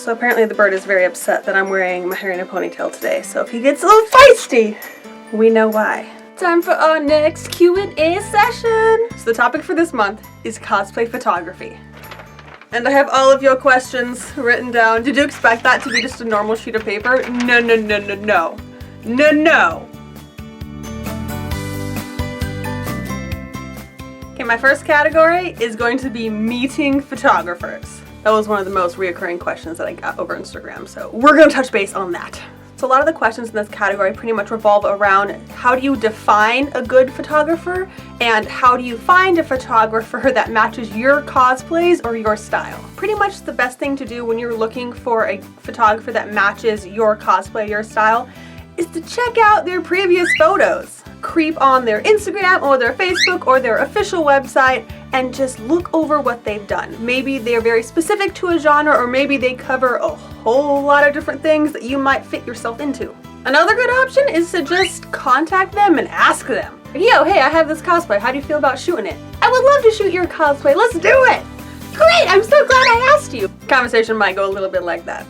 So apparently the bird is very upset that I'm wearing my hair in a ponytail today, so if he gets a little feisty, we know why. Time for our next Q&A session! So the topic for this month is cosplay photography. And I have all of your questions written down. Did you expect that to be just a normal sheet of paper? No, no, no, no, no. No, no! Okay, my first category is going to be meeting photographers. That was one of the most reoccurring questions that I got over Instagram, so we're gonna touch base on that. So a lot of the questions in this category pretty much revolve around how do you define a good photographer and how do you find a photographer that matches your cosplays or your style. Pretty much the best thing to do when you're looking for a photographer that matches your cosplay, your style, is to check out their previous photos. Creep on their Instagram or their Facebook or their official website and just look over what they've done. Maybe they're very specific to a genre, or maybe they cover a whole lot of different things that you might fit yourself into. Another good option is to just contact them and ask them. Yo, hey, I have this cosplay. How do you feel about shooting it? I would love to shoot your cosplay. Let's do it. Great, I'm so glad I asked you. Conversation might go a little bit like that.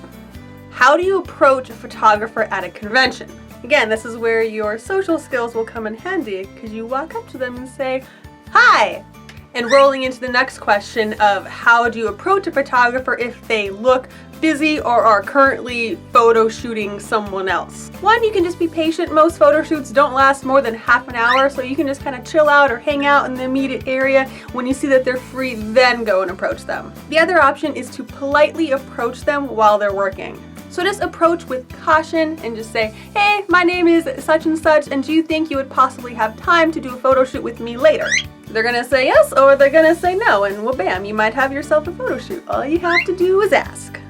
How do you approach a photographer at a convention? Again, this is where your social skills will come in handy because you walk up to them and say, hi! And rolling into the next question of how do you approach a photographer if they look busy or are currently photo shooting someone else. One, you can just be patient. Most photo shoots don't last more than half an hour, so you can just kind of chill out or hang out in the immediate area. When you see that they're free, then go and approach them. The other option is to politely approach them while they're working. So just approach with caution and just say, hey, my name is such and such, and do you think you would possibly have time to do a photo shoot with me later? They're gonna say yes, or they're gonna say no, and well, bam, you might have yourself a photo shoot. All you have to do is ask.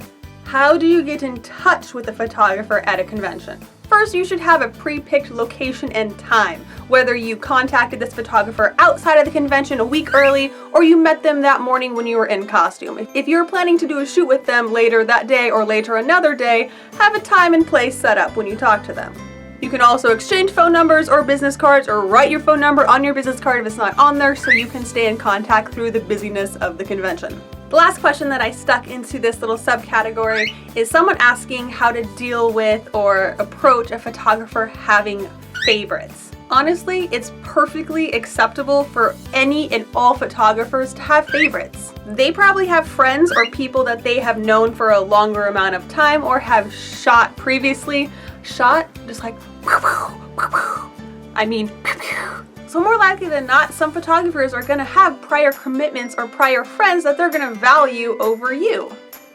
How do you get in touch with a photographer at a convention? First, you should have a pre-picked location and time, whether you contacted this photographer outside of the convention a week early or you met them that morning when you were in costume. If you're planning to do a shoot with them later that day or later another day, have a time and place set up when you talk to them. You can also exchange phone numbers or business cards or write your phone number on your business card if it's not on there so you can stay in contact through the busyness of the convention. The last question that I stuck into this little subcategory is someone asking how to deal with or approach a photographer having favorites. Honestly, it's perfectly acceptable for any and all photographers to have favorites. They probably have friends or people that they have known for a longer amount of time or have shot previously. Shot, just like, I mean, so more likely than not, some photographers are gonna have prior commitments or prior friends that they're gonna value over you.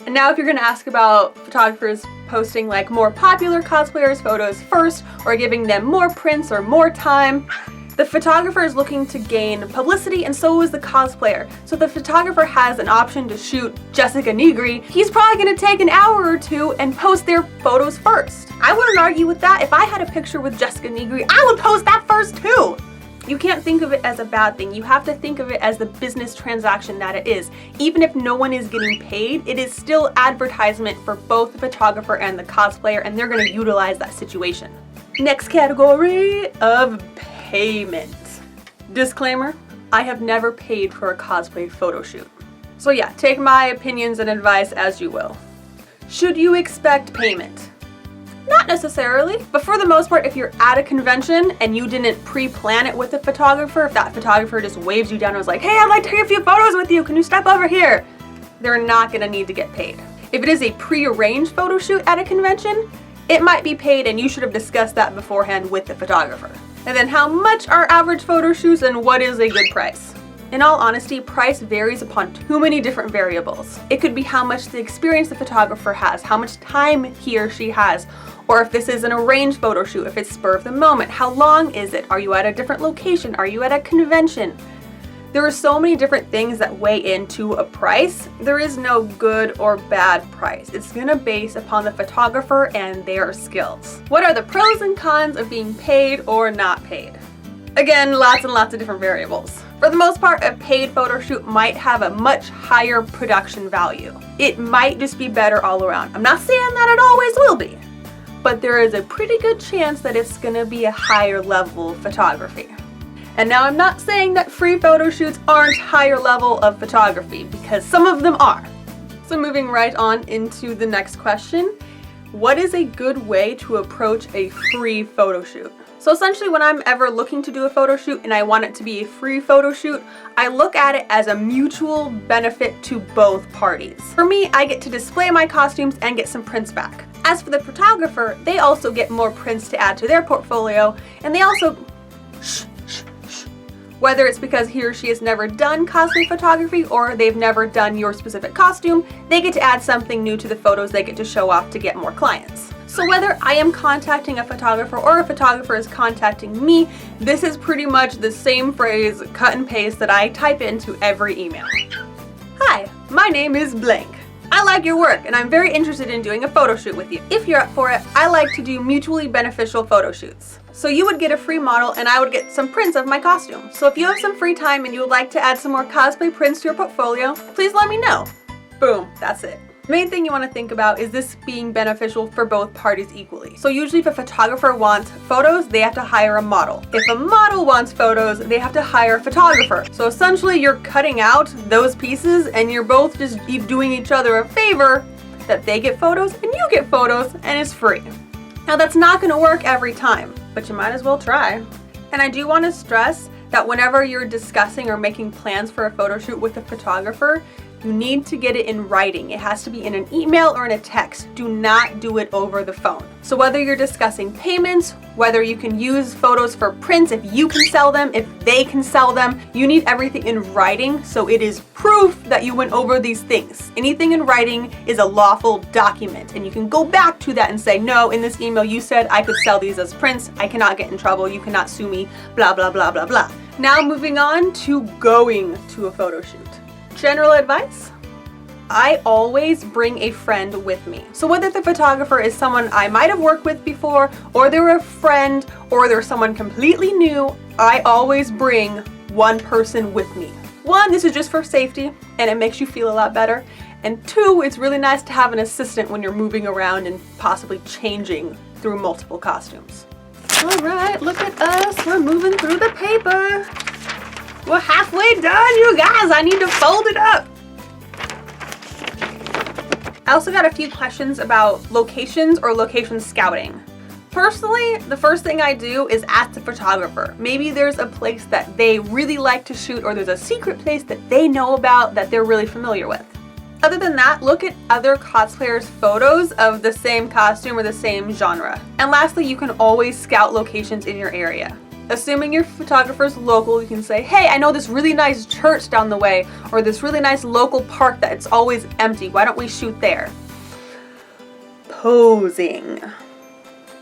And now if you're gonna ask about photographers posting like more popular cosplayers' photos first or giving them more prints or more time, the photographer is looking to gain publicity and so is the cosplayer. So if the photographer has an option to shoot Jessica Negri, he's probably gonna take an hour or two and post their photos first. I wouldn't argue with that. If I had a picture with Jessica Negri, I would post that first too. You can't think of it as a bad thing. You have to think of it as the business transaction that it is. Even if no one is getting paid, it is still advertisement for both the photographer and the cosplayer, and they're gonna utilize that situation. Next category of payment. Disclaimer, I have never paid for a cosplay photo shoot. So yeah, take my opinions and advice as you will. Should you expect payment? Not necessarily, but for the most part, if you're at a convention and you didn't pre-plan it with a photographer, if that photographer just waves you down and was like, hey, I'd like to take a few photos with you, can you step over here? They're not gonna need to get paid. If it is a pre-arranged photo shoot at a convention, it might be paid and you should have discussed that beforehand with the photographer. And then how much are average photo shoots and what is a good price? In all honesty, price varies upon too many different variables. It could be how much the experience the photographer has, how much time he or she has, or if this is an arranged photo shoot, if it's spur of the moment, how long is it? Are you at a different location? Are you at a convention? There are so many different things that weigh into a price. There is no good or bad price. It's gonna base upon the photographer and their skills. What are the pros and cons of being paid or not paid? Again, lots and lots of different variables. For the most part, a paid photo shoot might have a much higher production value. It might just be better all around. I'm not saying that it always will be, but there is a pretty good chance that it's gonna be a higher level of photography. And now I'm not saying that free photo shoots aren't higher level of photography, because some of them are. So moving right on into the next question, what is a good way to approach a free photo shoot? So essentially when I'm ever looking to do a photo shoot and I want it to be a free photo shoot, I look at it as a mutual benefit to both parties. For me, I get to display my costumes and get some prints back. As for the photographer, they also get more prints to add to their portfolio, and they also whether it's because he or she has never done cosplay photography or they've never done your specific costume, they get to add something new to the photos they get to show off to get more clients. So whether I am contacting a photographer or a photographer is contacting me, this is pretty much the same phrase, cut and paste, that I type into every email. Hi, my name is blank. I like your work and I'm very interested in doing a photo shoot with you. If you're up for it, I like to do mutually beneficial photo shoots. So you would get a free model and I would get some prints of my costume. So if you have some free time and you would like to add some more cosplay prints to your portfolio, please let me know. Boom, that's it. The main thing you want to think about is this being beneficial for both parties equally. So usually if a photographer wants photos, they have to hire a model. If a model wants photos, they have to hire a photographer. So essentially you're cutting out those pieces and you're both just doing each other a favor that they get photos and you get photos and it's free. Now that's not going to work every time, but you might as well try. And I do want to stress that whenever you're discussing or making plans for a photo shoot with a photographer, you need to get it in writing. It has to be in an email or in a text. Do not do it over the phone. So whether you're discussing payments, whether you can use photos for prints, if you can sell them, if they can sell them, you need everything in writing so it is proof that you went over these things. Anything in writing is a lawful document and you can go back to that and say, no, in this email you said I could sell these as prints. I cannot get in trouble. You cannot sue me, blah, blah, blah, blah, blah. Now moving on to going to a photo shoot. General advice? I always bring a friend with me. So whether the photographer is someone I might have worked with before, or they're a friend, or they're someone completely new, I always bring one person with me. One, this is just for safety, and it makes you feel a lot better. And two, it's really nice to have an assistant when you're moving around and possibly changing through multiple costumes. All right, look at us, we're moving through the paper. We're halfway done, you guys. I need to fold it up. I also got a few questions about locations or location scouting. Personally, the first thing I do is ask the photographer. Maybe there's a place that they really like to shoot or there's a secret place that they know about that they're really familiar with. Other than that, look at other cosplayers' photos of the same costume or the same genre. And lastly, you can always scout locations in your area. Assuming your photographer's local, you can say, hey, I know this really nice church down the way or this really nice local park that it's always empty. Why don't we shoot there? Posing.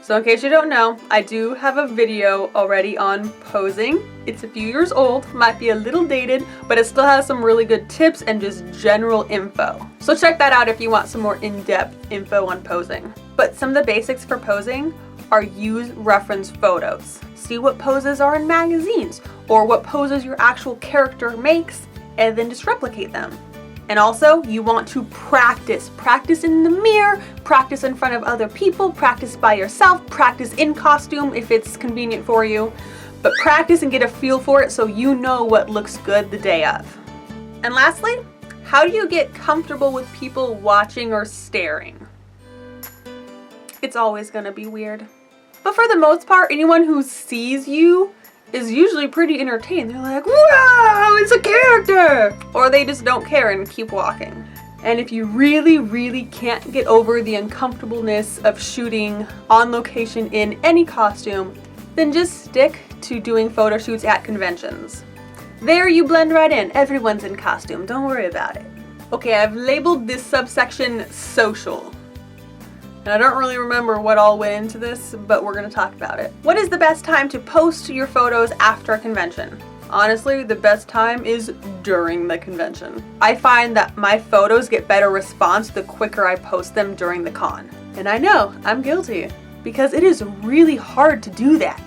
So in case you don't know, I do have a video already on posing. It's a few years old, might be a little dated, but it still has some really good tips and just general info. So check that out if you want some more in-depth info on posing. But some of the basics for posing are use reference photos. See what poses are in magazines or what poses your actual character makes and then just replicate them. And also you want to practice. Practice in the mirror, practice in front of other people, practice by yourself, practice in costume if it's convenient for you. But practice and get a feel for it so you know what looks good the day of. And lastly, how do you get comfortable with people watching or staring? It's always gonna be weird. But for the most part, anyone who sees you is usually pretty entertained. They're like, wow, it's a character! Or they just don't care and keep walking. And if you really, really can't get over the uncomfortableness of shooting on location in any costume, then just stick to doing photo shoots at conventions. There you blend right in. Everyone's in costume. Don't worry about it. Okay, I've labeled this subsection social. And I don't really remember what all went into this, but we're going to talk about it. What is the best time to post your photos after a convention? Honestly, the best time is during the convention. I find that my photos get better response the quicker I post them during the con. And I know, I'm guilty, because it is really hard to do that.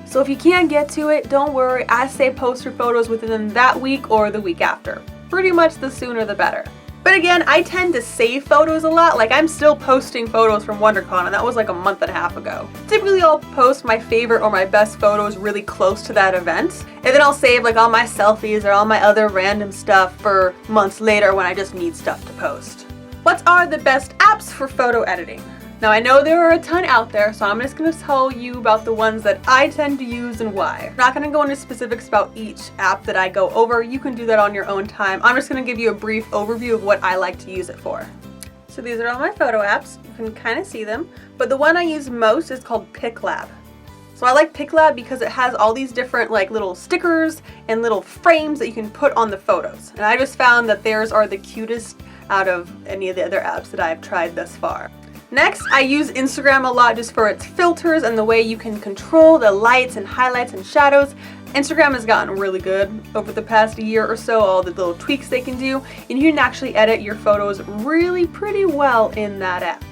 So if you can't get to it, don't worry. I say post your photos within that week or the week after. Pretty much the sooner the better. But again, I tend to save photos a lot. Like I'm still posting photos from WonderCon and that was like a month and a half ago. Typically I'll post my favorite or my best photos really close to that event. And then I'll save like all my selfies or all my other random stuff for months later when I just need stuff to post. What are the best apps for photo editing? Now I know there are a ton out there, so I'm just going to tell you about the ones that I tend to use and why. I'm not going to go into specifics about each app that I go over. You can do that on your own time. I'm just going to give you a brief overview of what I like to use it for. So these are all my photo apps. You can kind of see them, but the one I use most is called PicLab. So I like PicLab because it has all these different like little stickers and little frames that you can put on the photos. And I just found that theirs are the cutest out of any of the other apps that I've tried thus far. Next, I use Instagram a lot just for its filters and the way you can control the lights and highlights and shadows. Instagram has gotten really good over the past year or so, all the little tweaks they can do, and you can actually edit your photos really pretty well in that app.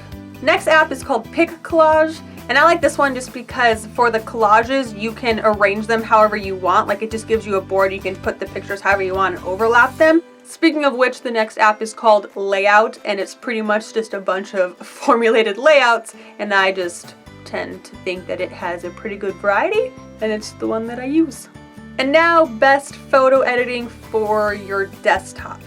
Next app is called PicCollage, and I like this one just because for the collages you can arrange them however you want. Like it just gives you a board, you can put the pictures however you want and overlap them. Speaking of which, the next app is called Layout, and it's pretty much just a bunch of formulated layouts, and I just tend to think that it has a pretty good variety, and it's the one that I use. And now, best photo editing for your desktop.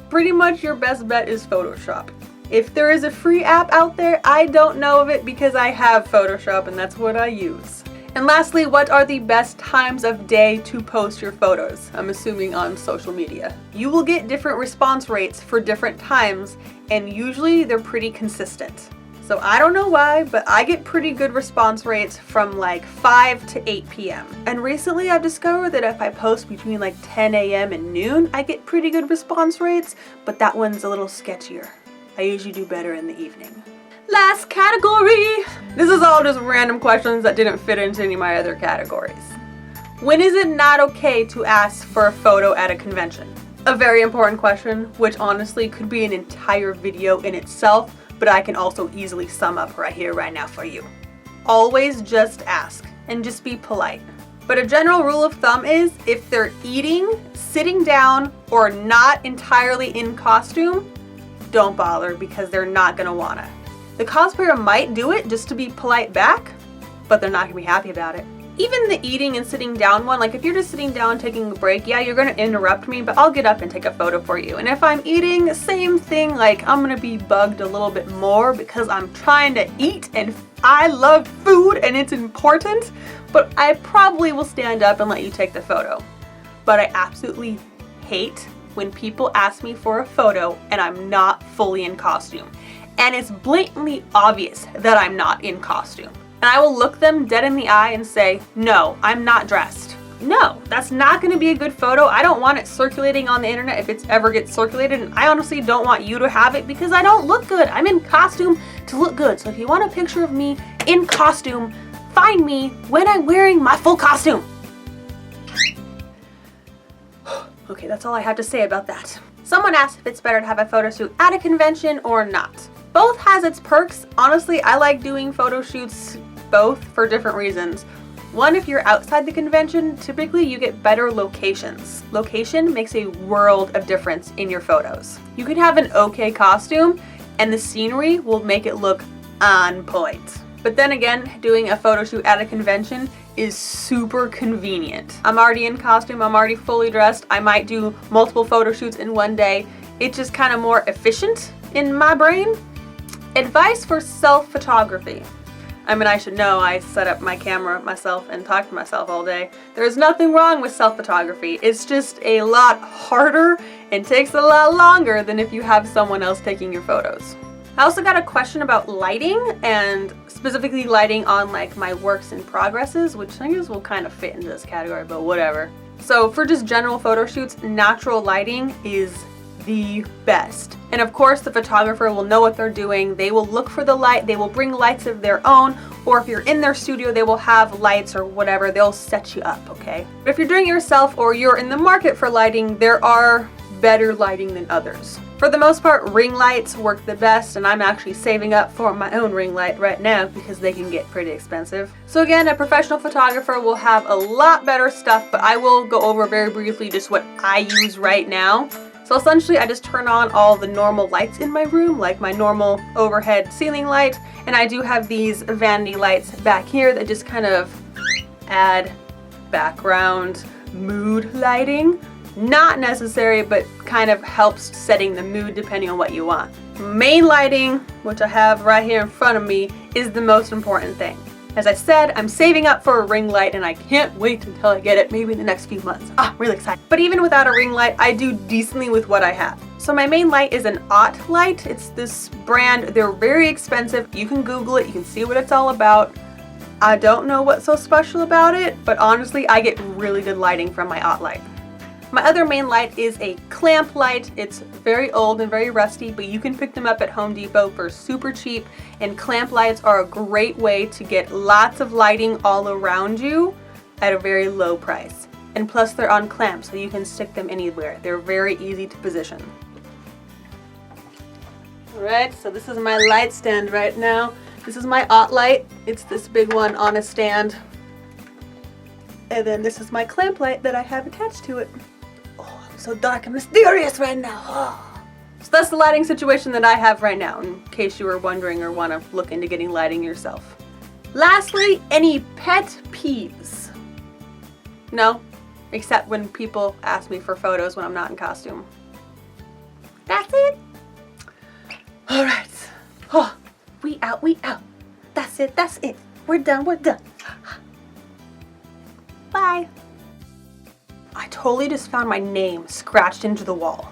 Pretty much your best bet is Photoshop. If there is a free app out there, I don't know of it because I have Photoshop and that's what I use. And lastly, what are the best times of day to post your photos? I'm assuming on social media. You will get different response rates for different times, and usually they're pretty consistent. So I don't know why, but I get pretty good response rates from like 5 to 8 p.m. And recently I've discovered that if I post between like 10 a.m. and noon, I get pretty good response rates, but that one's a little sketchier. I usually do better in the evening. Last category! This is all just random questions that didn't fit into any of my other categories. When is it not okay to ask for a photo at a convention? A very important question, which honestly could be an entire video in itself, but I can also easily sum up right here, right now for you. Always just ask, and just be polite. But a general rule of thumb is, if they're eating, sitting down, or not entirely in costume, don't bother because they're not gonna wanna. The cosplayer might do it just to be polite back, but they're not gonna be happy about it. Even the eating and sitting down one, like if you're just sitting down taking a break, yeah, you're gonna interrupt me, but I'll get up and take a photo for you. And if I'm eating, same thing, like I'm gonna be bugged a little bit more because I'm trying to eat and I love food and it's important, but I probably will stand up and let you take the photo. But I absolutely hate when people ask me for a photo and I'm not fully in costume. And it's blatantly obvious that I'm not in costume. And I will look them dead in the eye and say, no, I'm not dressed. No, that's not gonna be a good photo. I don't want it circulating on the internet if it's ever gets circulated, and I honestly don't want you to have it because I don't look good. I'm in costume to look good. So if you want a picture of me in costume, find me when I'm wearing my full costume. Okay, that's all I have to say about that. Someone asked if it's better to have a photo shoot at a convention or not. Both has its perks. Honestly, I like doing photo shoots both for different reasons. One, if you're outside the convention, typically you get better locations. Location makes a world of difference in your photos. You can have an okay costume and the scenery will make it look on point. But then again, doing a photo shoot at a convention is super convenient. I'm already in costume, I'm already fully dressed. I might do multiple photo shoots in one day. It's just kind of more efficient in my brain. Advice for self-photography. I mean, I should know, I set up my camera myself and talk to myself all day. There's nothing wrong with self-photography. It's just a lot harder and takes a lot longer than if you have someone else taking your photos. I also got a question about lighting, and specifically lighting on like my works in progresses, which I guess will kind of fit into this category, but whatever. So for just general photo shoots, natural lighting is the best. And of course, the photographer will know what they're doing. They will look for the light, they will bring lights of their own, or if you're in their studio, they will have lights or whatever, they'll set you up, okay? But if you're doing it yourself or you're in the market for lighting, there are better lighting than others. For the most part, ring lights work the best, and I'm actually saving up for my own ring light right now because they can get pretty expensive. So again, a professional photographer will have a lot better stuff, but I will go over very briefly just what I use right now. So essentially, I just turn on all the normal lights in my room, like my normal overhead ceiling light, and I do have these vanity lights back here that just kind of add background mood lighting. not necessary, but kind of helps setting the mood depending on what you want. Main lighting, which I have right here in front of me, is the most important thing. As I said, I'm saving up for a ring light and I can't wait until I get it, maybe in the next few months. Really excited. But even without a ring light, I do decently with what I have. So my main light is an Ott light. It's this brand. They're very expensive. You can Google it. You can see what it's all about. I don't know what's so special about it, but honestly, I get really good lighting from my Ott light. My other main light is a clamp light. It's very old and very rusty, but you can pick them up at Home Depot for super cheap, and clamp lights are a great way to get lots of lighting all around you at a very low price. And plus they're on clamps, so you can stick them anywhere. They're very easy to position. Alright, so this is my light stand right now. This is my Ott light. It's this big one on a stand. And then this is my clamp light that I have attached to it. Oh, I'm so dark and mysterious right now. Oh. So that's the lighting situation that I have right now, in case you were wondering or want to look into getting lighting yourself. Lastly, any pet peeves? No, except when people ask me for photos when I'm not in costume. That's it. All right. Oh, we out, we out. That's it, that's it. We're done, we're done. Bye. I totally just found my name scratched into the wall.